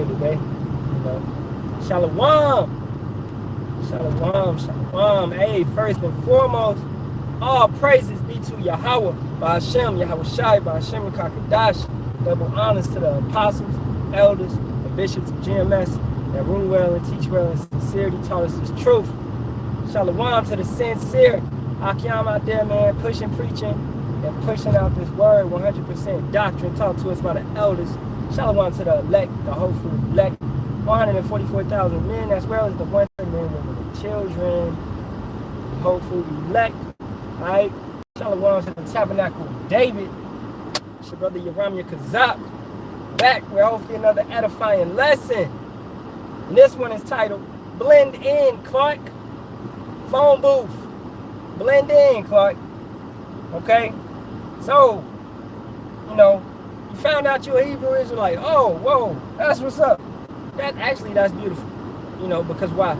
good today. You know. Shalom. Shalom. Shalom. Hey, first and foremost, all praises be to Yahawah, Bahasham, Yahawashi, Bahasham, Kakadash. Double honors to the apostles, elders, and bishops of GMS that rule well and teach well and sincerity taught us this truth. Shalom to the sincere Akyam out there, man, pushing, preaching, and pushing out this word, 100% doctrine taught to us by the elders. Shalom to the elect, the hopeful elect, 144,000 men, as well as the 100 men, women, and children, the hopeful elect. All right, Shalom to the tabernacle of David. It's your brother Yaramya Kazak, back with hopefully another edifying lesson. And this one is titled, Blend In, Clark. Phonebooth. Blend in, Clark. Okay? So, you know, you found out you're a Hebrew Israelite. Oh, whoa, that's what's up. That's beautiful. You know, because why?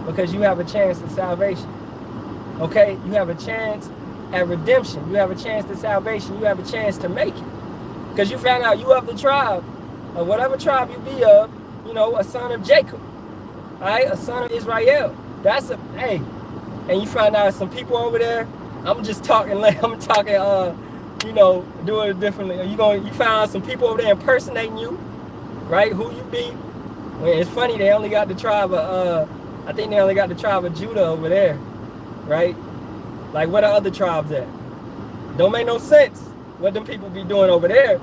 Because you have a chance at salvation. Okay? You have a chance at redemption. You have a chance at salvation. You have a chance to make it. Because you found out you of the tribe, of whatever tribe you be of, you know, a son of Jacob. All right? A son of Israel. That's a, hey, and you find out some people over there, I'm just talking like, you know, doing it differently. You find out some people over there impersonating you, right? Who you be. When it's funny, they only got the tribe of, I think they only got the tribe of Judah over there, right? Like, where the other tribes at? Don't make no sense what them people be doing over there.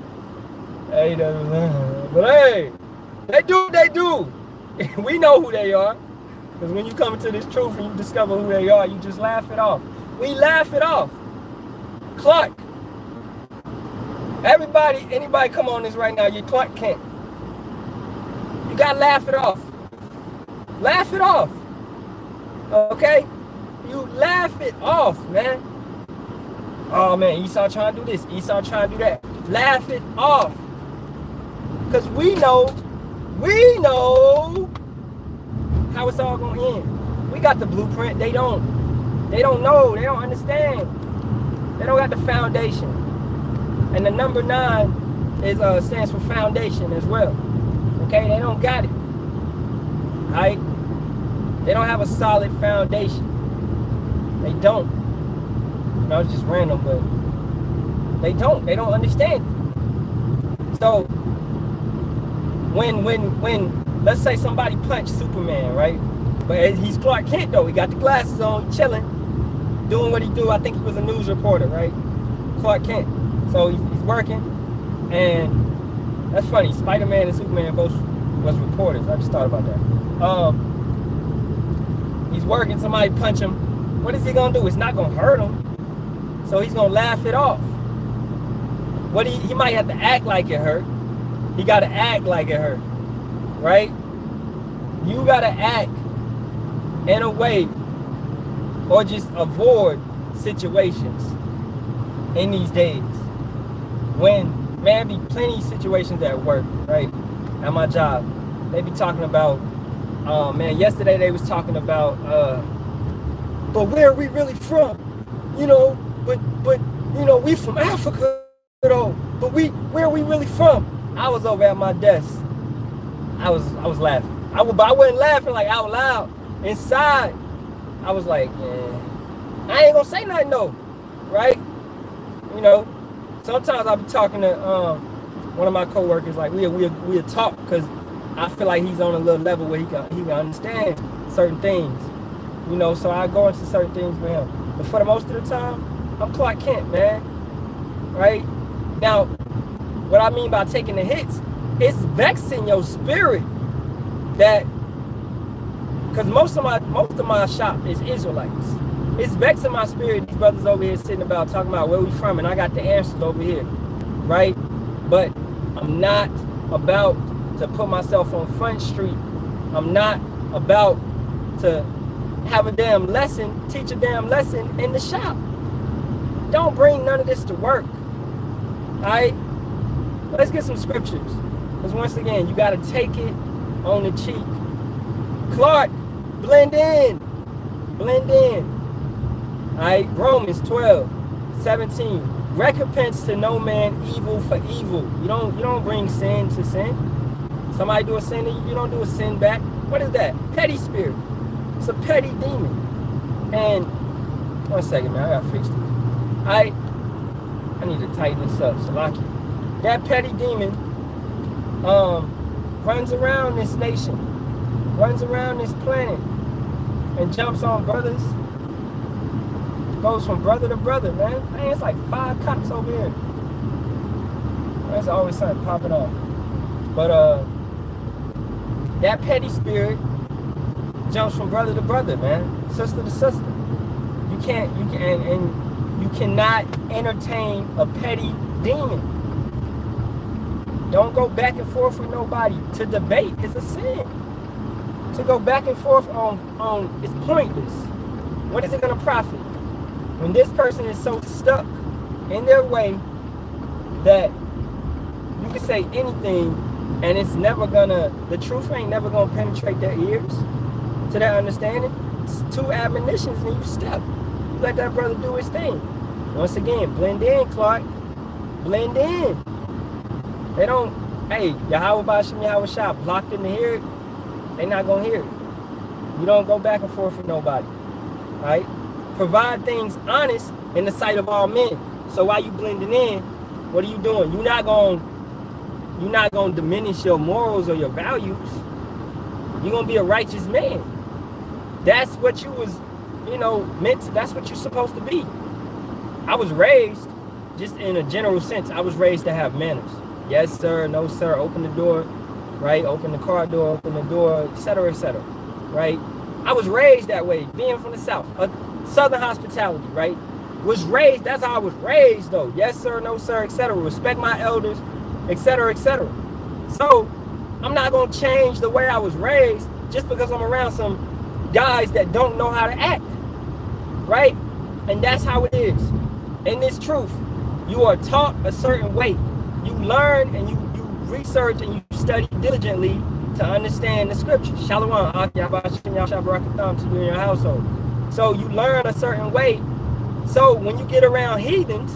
Hey, but hey, they do what they do. We know who they are. Because when you come into this truth and you discover who they are, you just laugh it off. We laugh it off. Clark. Anybody come on this right now, you Clark Kent. You gotta laugh it off. Laugh it off. Okay? You laugh it off, man. Oh man, Esau trying to do this, Esau trying to do that. Laugh it off. Because we know how it's all gonna end. We got the blueprint. They don't know. They don't understand. They don't got the foundation. And the number 9 is stands for foundation as well. Okay, they don't got it. Right? They don't have a solid foundation. They don't. You know, it's just random, but they don't. They don't understand it. So when let's say somebody punched Superman, right? But he's Clark Kent though. He got the glasses on, chilling, doing what he do. I think he was a news reporter, right? Clark Kent. So he's working, and that's funny. Spider-Man and Superman both was reporters. I just thought about that. He's working. Somebody punch him. What is he gonna do? It's not gonna hurt him. So he's gonna laugh it off. What he might have to act like it hurt. He got to act like it hurt. Right? You gotta act in a way or just avoid situations in these days. When, man, be plenty of situations at work, right? At my job. They be talking about, man, yesterday they was talking about, but where are we really from? You know, but you know, we from Africa, though. But where are we really from? I was over at my desk. I was laughing. I wasn't laughing like out loud. Inside, I was like, yeah, I ain't gonna say nothing though, right? You know, sometimes I'll be talking to one of my coworkers, like we'll talk because I feel like he's on a little level where he can understand certain things, you know. So I go into certain things with him. But for the most of the time, I'm Clark Kent, man. Right now, what I mean by taking the hits, it's vexing your spirit. That, because most of my shop is Israelites. It's vexing my spirit. These brothers over here sitting about talking about where we from, and I got the answers over here, right? But I'm not about to put myself on Front Street. I'm not about to have a damn lesson, teach a damn lesson in the shop. Don't bring none of this to work. All right? Let's get some scriptures. Because once again, you got to take it on the cheek. Clark, blend in. Blend in. All right? Romans 12:17. Recompense to no man evil for evil. You don't bring sin to sin. Somebody do a sin and you don't do a sin back. What is that? Petty spirit. It's a petty demon. And 1 second, man, I gotta fix this. I need to tighten this up. Salaki. That petty demon runs around this nation, runs around this planet, and jumps on brothers. Goes from brother to brother, man. Man, it's like 5 cops over here. There's always something popping off. But that petty spirit jumps from brother to brother, man, sister to sister. You cannot entertain a petty demon. Don't go back and forth with nobody. To debate is a sin. To go back and forth on it's pointless. What is it gonna profit? When this person is so stuck in their way that you can say anything and it's never gonna, the truth ain't never gonna penetrate their ears to their understanding. It's 2 admonitions and you step. You let that brother do his thing. Once again, blend in, Clark. Blend in. They don't, hey, Yahawah, Bahasham, Yahawashi, blocked in to hear it. They not gonna hear it. You don't go back and forth with nobody. Right? Provide things honest in the sight of all men. So while you blending in, what are you doing? You're not gonna diminish your morals or your values. You're gonna be a righteous man. That's what you was, meant to, that's what you're supposed to be. I was raised, just in a general sense, I was raised to have manners. Yes, sir, no, sir, open the door, right? Open the car door, open the door, etc., right? I was raised that way, being from the South, Southern hospitality, right? Was raised, that's how I was raised, though. Yes, sir, no, sir, etc. Respect my elders, etc., etc. So, I'm not going to change the way I was raised just because I'm around some guys that don't know how to act, right? And that's how it is. In this truth, you are taught a certain way. You learn and you research and you study diligently to understand the scriptures. Shalom, Yahawashi, Barak, Ahtham to you in your household. So you learn a certain way. So when you get around heathens,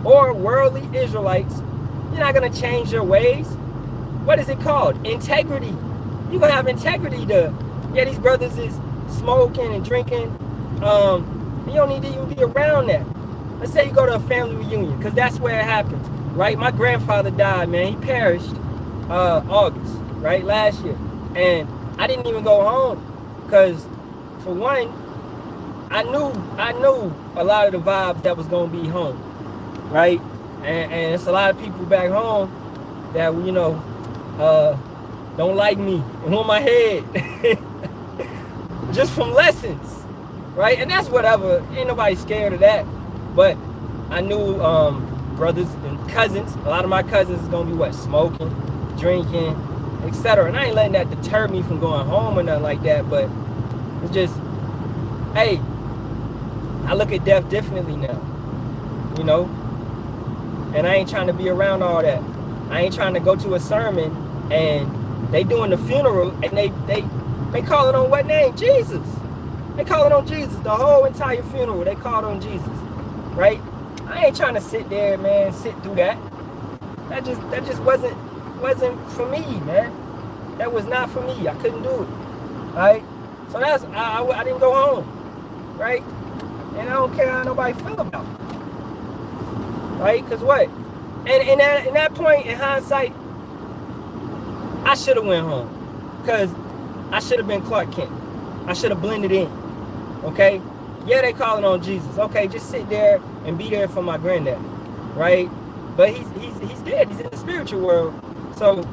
or worldly Israelites, you're not going to change your ways. What is it called? Integrity. You're going to have integrity to, these brothers is smoking and drinking. You don't need to even be around that. Let's say you go to a family reunion, because that's where it happens, right? My grandfather died, man. He perished August, right, last year. And I didn't even go home because, for one, I knew a lot of the vibes that was going to be home, right? And it's a lot of people back home that, don't like me and want my head just from lessons, right? And that's whatever. Ain't nobody scared of that. But I knew brothers and cousins, a lot of my cousins is going to be smoking, drinking, etc. And I ain't letting that deter me from going home or nothing like that. But it's just, hey, I look at death differently now, and I ain't trying to be around all that. I ain't trying to go to a sermon and they doing the funeral and they call it on what name? Jesus. They call it on Jesus. The whole entire funeral, they called on Jesus, right? I ain't trying to sit there, man, sit through that. That just wasn't for me, man. That was not for me. I couldn't do it, right? So that's, I didn't go home, right? And I don't care how nobody feel about it, right? Because what? And in that point, in hindsight, I should have went home, because I should have been Clark Kent. I should have blended in, okay? Yeah, they calling on Jesus. Okay, just sit there and be there for my granddad, right? But he's dead. He's in the spiritual world. So,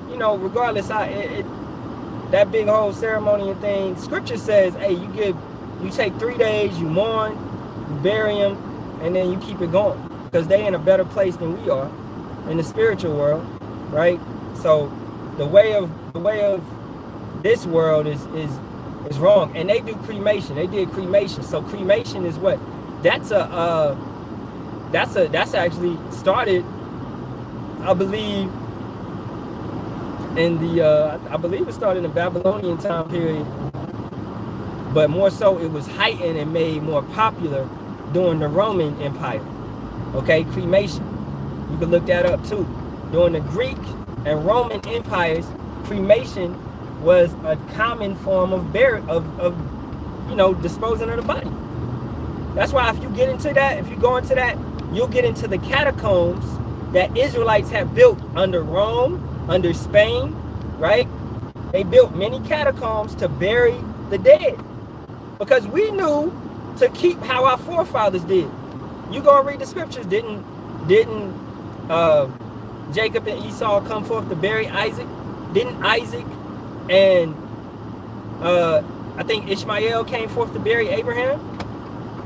regardless, that big whole ceremony and thing, scripture says, hey, you take 3 days, you mourn, you bury him, and then you keep it going, because they in a better place than we are in the spiritual world, right? So the way of this world is wrong, and they do cremation. They did cremation. So cremation is what? That's actually started, I believe, in the I believe it started in the Babylonian time period, but more so it was heightened and made more popular during the Roman Empire. Okay, cremation. You can look that up too. During the Greek And Roman empires, cremation was a common form of disposing of the body. That's why if you get into that, if you go into that, you'll get into the catacombs that Israelites have built under Rome, under Spain, right? They built many catacombs to bury the dead because we knew to keep how our forefathers did. You go and read the scriptures. Didn't Jacob and Esau come forth to bury Isaac? Didn't Isaac and I think Ishmael came forth to bury Abraham?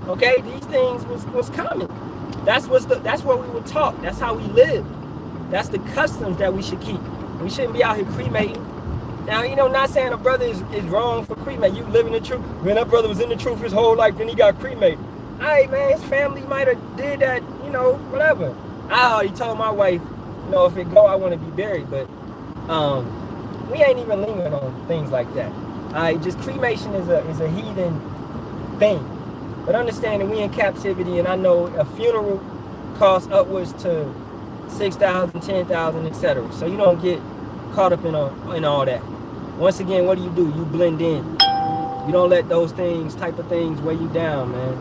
Okay, these things was common. That's what we were taught. That's how we live. That's the customs that we should keep. We shouldn't be out here cremating. Now, not saying a brother is wrong for cremating. You live in the truth. Man, that brother was in the truth his whole life, then he got cremated. All right, man, his family might have did that, whatever. I already told my wife, if it go, I want to be buried. But we ain't even lingering on things like that. All right, just cremation is a heathen thing. But understanding we in captivity, and I know a funeral costs upwards to 6,000, 10,000, etc. So you don't get caught up in all that. Once again, what do? You blend in. You don't let those type of things weigh you down, man.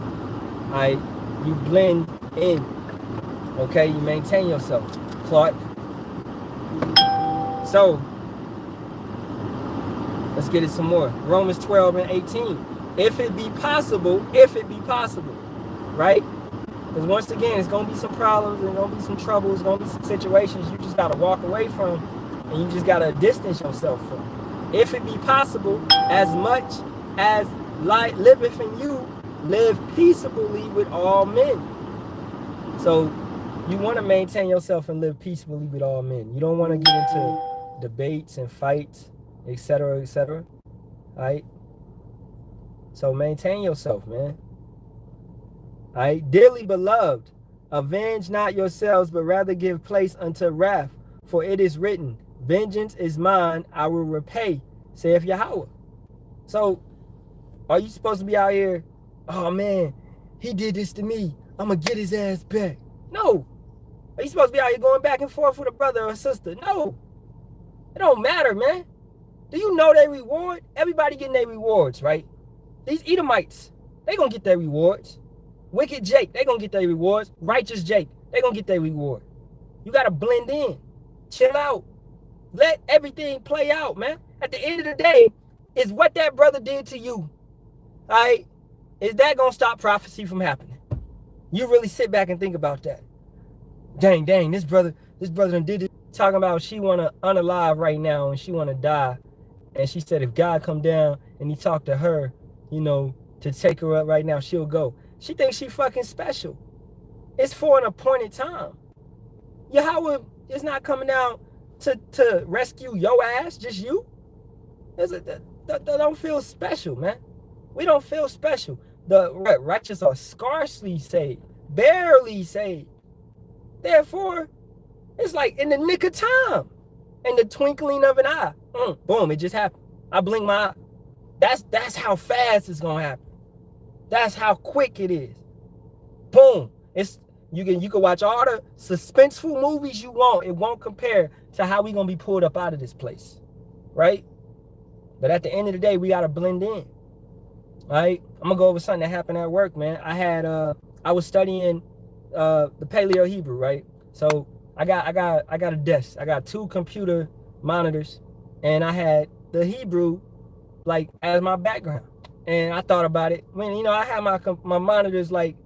All right, you blend in. Okay, you maintain yourself, Clark. So let's get it some more. Romans 12 and 18. If it be possible, right? Because once again, it's gonna be some problems, there's gonna be some troubles, there's gonna be some situations you just gotta walk away from, and you just gotta distance yourself from. If it be possible, as much as light liveth in you, live peaceably with all men. So you want to maintain yourself and live peaceably with all men. You don't want to get into debates and fights, etc., etc. Right? So maintain yourself, man. All right, dearly beloved, avenge not yourselves, but rather give place unto wrath, for it is written, vengeance is mine, I will repay, saith Yahawah. So, are you supposed to be out here, oh man, he did this to me, I'm going to get his ass back? No. Are you supposed to be out here going back and forth with a brother or a sister? No. It don't matter, man. Do you know their reward? Everybody getting their rewards, right? These Edomites, they going to get their rewards. Wicked Jake, they going to get their rewards. Righteous Jake, they going to get their reward. You got to blend in. Chill out. Let everything play out, man. At the end of the day, is what that brother did to you, all right, is that going to stop prophecy from happening? You really sit back and think about that. Dang, this brother done did it. Talking about she want to unalive right now and she want to die. And she said if God come down and he talked to her, to take her up right now, she'll go. She thinks she fucking special. It's for an appointed time. Yahawah is not coming down to rescue your ass, just you. That don't feel special, man. We don't feel special. The righteous are scarcely saved, barely saved. Therefore, it's like in the nick of time, in the twinkling of an eye. Boom, it just happened. I blink my eye. That's how fast it's gonna happen. That's how quick it is. Boom. You can watch all the suspenseful movies you want. It won't compare to how we gonna be pulled up out of this place, right? But at the end of the day, we gotta blend in. All right, I'm gonna go over something that happened at work, man. I was studying the Paleo Hebrew, right? So I got a desk. I got 2 computer monitors, and I had the Hebrew like as my background. And I thought about it when I had my monitors like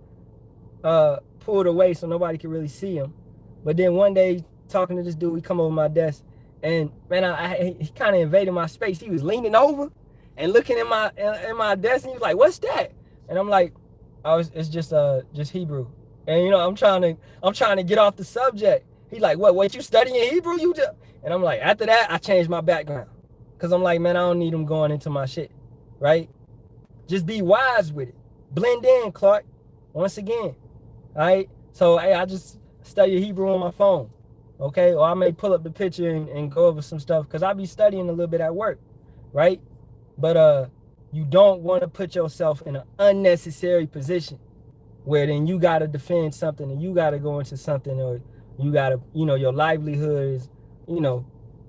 pulled away so nobody could really see them. But then one day talking to this dude, he come over my desk, and man, he kind of invaded my space. He was leaning over and looking in my desk, and he was like, "What's that?" And I'm like, "Oh, it's just Hebrew." And I'm trying to get off the subject. He's like, "What you studying Hebrew? You just?" And I'm like, after that, I changed my background, cause I'm like, man, I don't need them going into my shit, right? Just be wise with it. Blend in, Clark. Once again, all right? So I just study Hebrew on my phone, okay? Or I may pull up the picture and go over some stuff, because I be studying a little bit at work, right? But you don't want to put yourself in an unnecessary position where then you got to defend something and you got to go into something, or you got to, your livelihood is,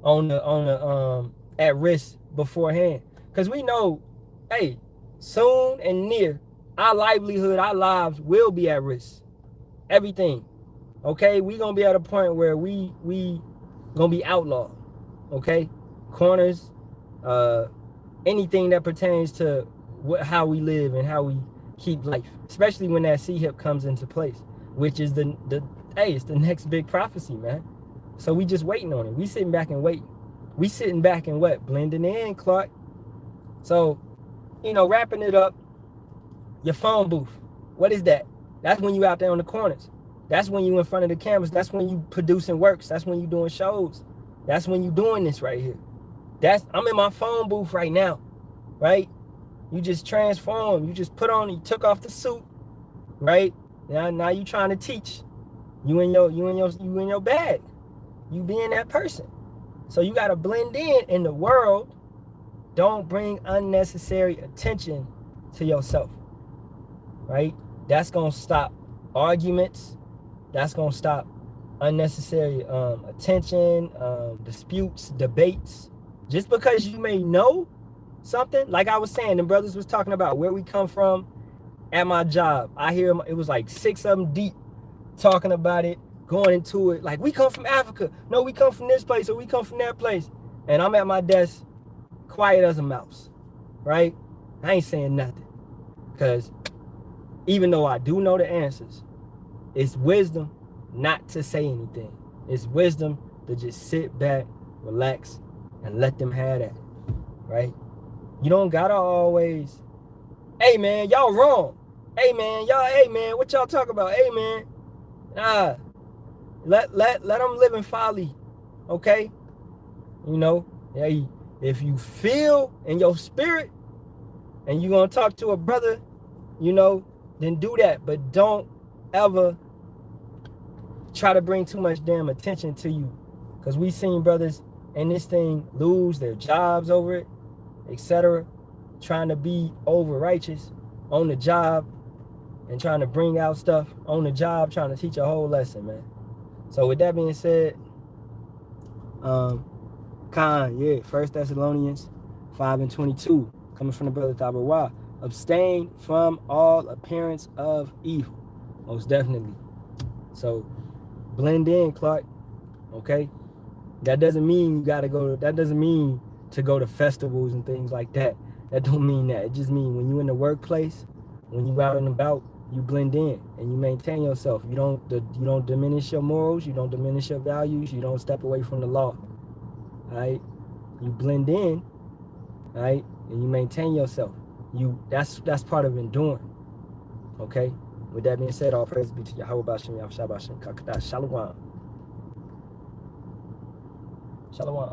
on the at risk beforehand, because we know, hey, soon and near, our livelihood, our lives will be at risk. Everything. Okay, we gonna be at a point where we gonna be outlawed. Okay, corners, anything that pertains to how we live and how we keep life, especially when that C-hip comes into place, which is the hey, it's the next big prophecy, man. So we just waiting on it. We sitting back and waiting. We sitting back and what? Blending in, Clark. So, wrapping it up, your phone booth. What is that? That's when you out there on the corners. That's when you in front of the cameras. That's when you producing works. That's when you doing shows. That's when you doing this right here. I'm in my phone booth right now, right? You just transform. You just you took off the suit, right? Now you trying to teach. You in your bag. You being that person. So you gotta blend in the world. Don't bring unnecessary attention to yourself, right? That's gonna stop arguments. That's gonna stop unnecessary attention, disputes, debates. Just because you may know something, like I was saying, the brothers was talking about where we come from at my job. I hear it was like 6 of them deep talking about it, going into it. Like, we come from Africa. No, we come from this place, or we come from that place. And I'm at my desk, quiet as a mouse, right? I ain't saying nothing. Because even though I do know the answers, it's wisdom not to say anything. It's wisdom to just sit back, relax, and let them have that, right? You don't gotta always, hey man, y'all wrong. Hey man, what y'all talk about? Hey man, nah, let them live in folly, okay? Hey, if you feel in your spirit and you're gonna talk to a brother, then do that. But don't ever try to bring too much damn attention to you, because we seen brothers in this thing lose their jobs over it, etc., trying to be over righteous on the job and trying to bring out stuff on the job, trying to teach a whole lesson, man. So with that being said, First Thessalonians 5:22, coming from the brother Yahawah, abstain from all appearance of evil, most definitely. So blend in, Clark. Okay, that doesn't mean you gotta go. That doesn't mean to go to festivals and things like that. That don't mean that. It just means when you in the workplace, when you out and about, you blend in and you maintain yourself. You don't diminish your morals. You don't diminish your values. You don't step away from the law. All right, you blend in, all right, and you maintain yourself. That's part of enduring. Okay. With that being said, all praise be to Yahawah, Bahasham, Yahawashi, Shalom. Shalom.